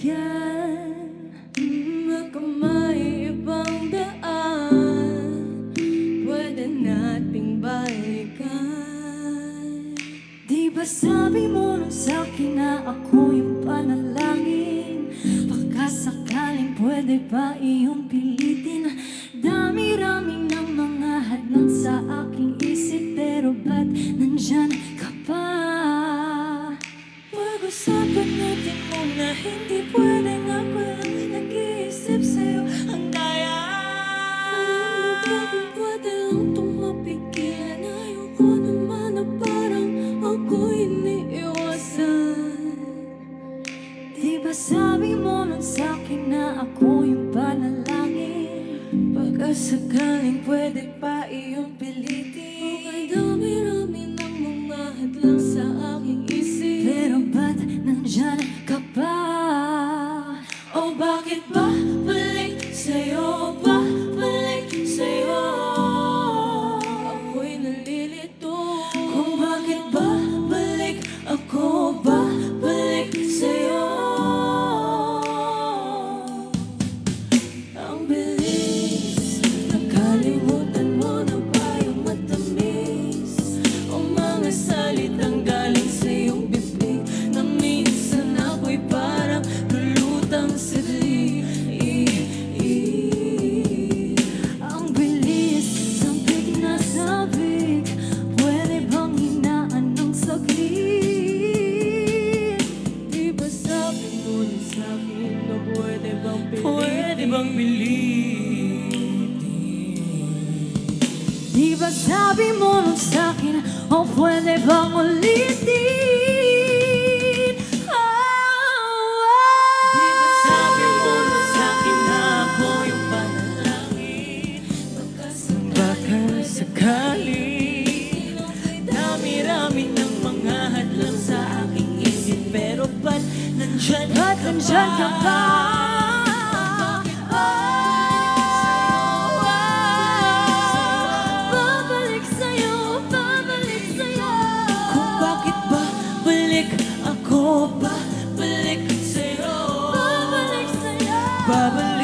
bigyan. Baka may ibang daan pwede nating balikan. Di ba sabi mo nung sa'kin na ako yung panalangin? Baka sakaling pwede ba iyong pilitin? Dami-rami ng mga hadlang sa aking isip, pero ba't nandyan ka pa? Pag-usapan natin muna, hindi pwedeng ako lang nag-iisip sa'yo ang daya. Alam mo ba kung pwede lang itong mapigilan? Ayoko naman na parang ako'y iniiwasan. Di ba sabi mo nun sa'kin na ako yung panalangin? Baka sakaling pwede pa iyong pilitin. Okay, dami-rami ng mga hadlang sa aking isip, pero ba't nandyan ka pa? O bakit ba balik sa'yo? Balik sa'yo? Ako'y nalilito kung bakit ba balik ako, balik sa'yo. Ang bilis, nakalimutan mo na ba yung matamis o mga salitang galing sa iyong bibig na minsan ako'y parang lulutang sadli. Ang bilis, sabik na sabik, pwede bang hinaan ng saglit? Di ba sabi mo na sa'kin na pwede bang pilitin? Pwede bang pilitin? Di ba sabi mo nun sa'kin, o pwede bang ulitin? Di ba sabi mo nun sa'kin na ako yung panalangin? Baka sakali dami-rami ng mga hadlang sa aking isip, pero ba't nandyan ka pa? Babalik sa'yo. Kung bakit ba balik ako, balik sa'yo. Babalik